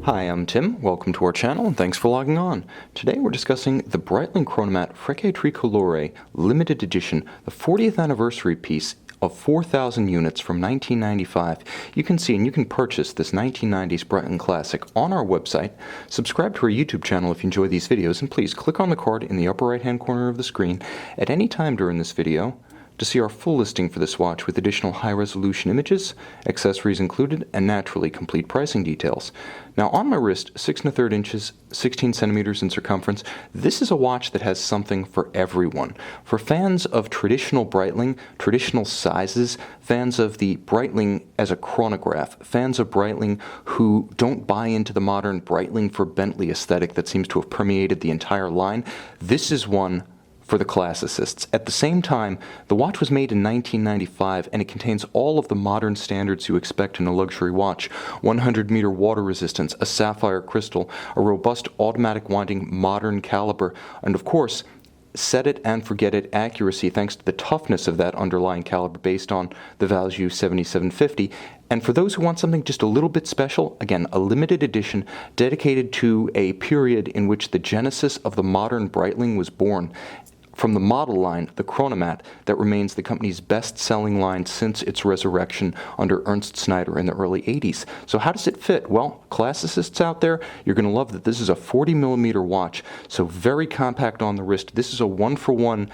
Hi, I'm Tim. Welcome to our channel and thanks for logging on. Today we're discussing the Breitling Chronomat Frecce Tricolore limited edition, the 40th anniversary piece of 4,000 units from 1995. You can see and you can purchase this 1990s Breitling classic on our website. Subscribe to our YouTube channel if you enjoy these videos, and please click on the card in the upper right hand corner of the screen at any time during this video to see our full listing for this watch with additional high-resolution images, accessories included, and naturally complete pricing details. Now on my wrist, 6 1/3 inches, 16 centimeters in circumference, this is a watch that has something for everyone. For fans of traditional Breitling, traditional sizes, fans of the Breitling as a chronograph, fans of Breitling who don't buy into the modern Breitling for Bentley aesthetic that seems to have permeated the entire line, this is one for the classicists. At the same time, the watch was made in 1995 and it contains all of the modern standards you expect in a luxury watch: 100-meter water resistance, a sapphire crystal, a robust automatic winding modern caliber, and of course, set it and forget it accuracy thanks to the toughness of that underlying caliber based on the value 7750. And for those who want something just a little bit special, again, a limited edition dedicated to a period in which the genesis of the modern Breitling was born. From the model line, the Chronomat, that remains the company's best-selling line since its resurrection under Ernst Snyder in the early 80s. So how does it fit? Well, classicists out there, you're going to love that this is a 40mm watch, so very compact on the wrist. This is a one-for-one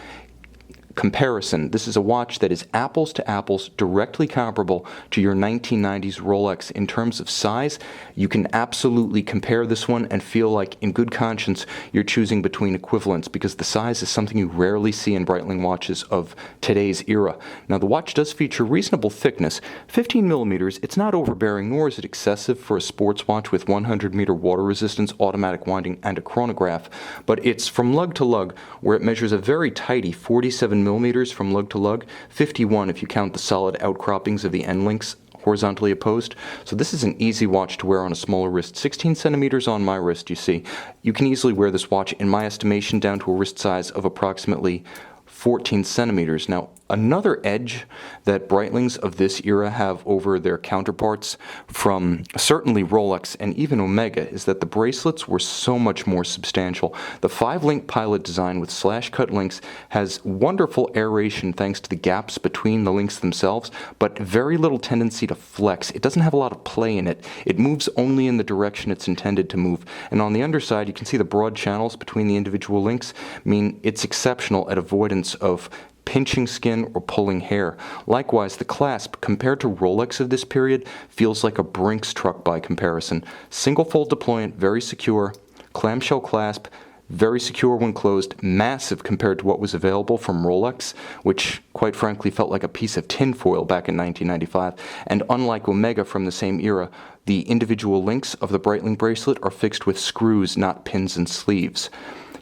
comparison. This is a watch that is apples to apples, directly comparable to your 1990s Rolex in terms of size. You can absolutely compare this one and feel like in good conscience you're choosing between equivalents, because the size is something you rarely see in Breitling watches of today's era. Now the watch does feature reasonable thickness, 15mm. It's not overbearing nor is it excessive for a sports watch with 100-meter water resistance, automatic winding, and a chronograph, but it's from lug to lug where it measures a very tidy 47mm from lug to lug, 51 if you count the solid outcroppings of the endlinks horizontally opposed. So this is an easy watch to wear on a smaller wrist. 16 centimeters on my wrist, you see. You can easily wear this watch, in my estimation, down to a wrist size of approximately 14 centimeters. Now, another edge that Breitlings of this era have over their counterparts from certainly Rolex and even Omega is that the bracelets were so much more substantial. The 5-link pilot design with slash-cut links has wonderful aeration thanks to the gaps between the links themselves, but very little tendency to flex. It doesn't have a lot of play in it. It moves only in the direction it's intended to move. And on the underside, you can see the broad channels between the individual links mean it's exceptional at avoidance of pinching skin or pulling hair. Likewise, the clasp, compared to Rolex of this period, feels like a Brinks truck by comparison. Single fold deployant, very secure. Clamshell clasp, very secure when closed. Massive compared to what was available from Rolex, which quite frankly felt like a piece of tinfoil back in 1995. And unlike Omega from the same era, the individual links of the Breitling bracelet are fixed with screws, not pins and sleeves.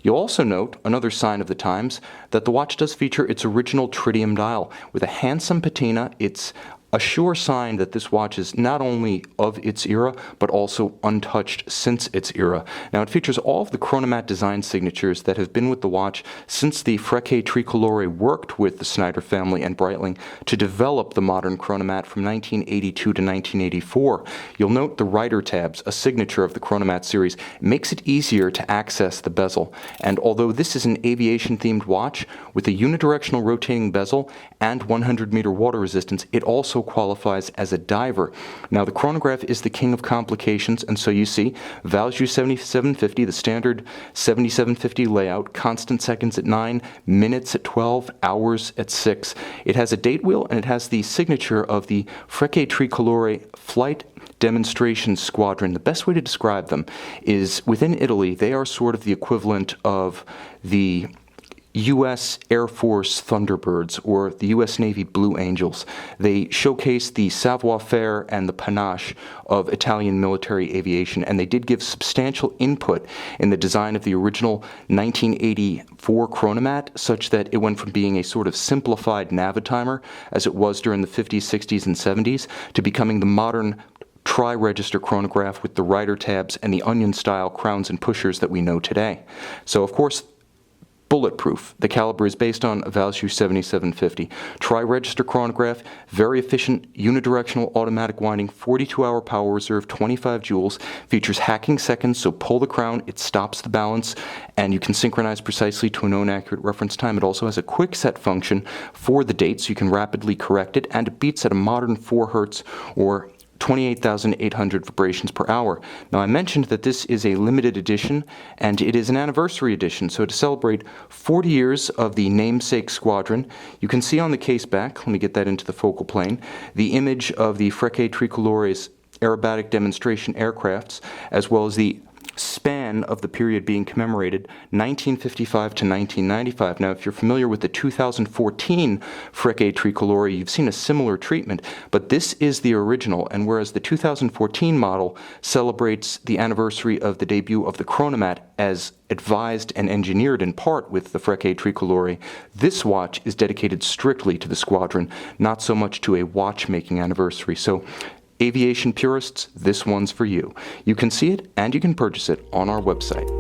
You'll also note, another sign of the times, that the watch does feature its original tritium dial. With a handsome patina, it's a sure sign that this watch is not only of its era, but also untouched since its era. Now, it features all of the Chronomat design signatures that have been with the watch since the Frecce Tricolore worked with the Snyder family and Breitling to develop the modern Chronomat from 1982 to 1984. You'll note the rider tabs, a signature of the Chronomat series. It makes it easier to access the bezel. And although this is an aviation-themed watch with a unidirectional rotating bezel and 100-meter water resistance, it also qualifies as a diver. Now, the chronograph is the king of complications, and so you see value 7750, the standard 7750 layout, constant seconds at 9, minutes at 12, hours at 6. It has a date wheel, and it has the signature of the Frecce Tricolore Flight Demonstration Squadron. The best way to describe them is within Italy, they are sort of the equivalent of the U.S. Air Force Thunderbirds or the U.S. Navy Blue Angels. They showcase the savoir-faire and the panache of Italian military aviation, and they did give substantial input in the design of the original 1984 Chronomat, such that it went from being a sort of simplified navitimer, as it was during the 50s, 60s, and 70s, to becoming the modern tri-register chronograph with the rider tabs and the onion-style crowns and pushers that we know today. So, of course, bulletproof. The caliber is based on a Value 7750. Tri-register chronograph, very efficient unidirectional automatic winding, 42-hour power reserve, 25 joules, features hacking seconds, so pull the crown, it stops the balance, and you can synchronize precisely to a known accurate reference time. It also has a quick set function for the date, so you can rapidly correct it, and it beats at a modern 4 Hertz or 28,800 vibrations per hour. Now, I mentioned that this is a limited edition, and it is an anniversary edition, so to celebrate 40 years of the namesake squadron, you can see on the case back, let me get that into the focal plane, the image of the Frecce Tricolore's aerobatic demonstration aircrafts, as well as the span of the period being commemorated, 1955 to 1995. Now, if you're familiar with the 2014 Frecce Tricolore, you've seen a similar treatment, but this is the original, and whereas the 2014 model celebrates the anniversary of the debut of the Chronomat as advised and engineered in part with the Frecce Tricolore, this watch is dedicated strictly to the squadron, not so much to a watchmaking anniversary. So, aviation purists, this one's for you. You can see it and you can purchase it on our website.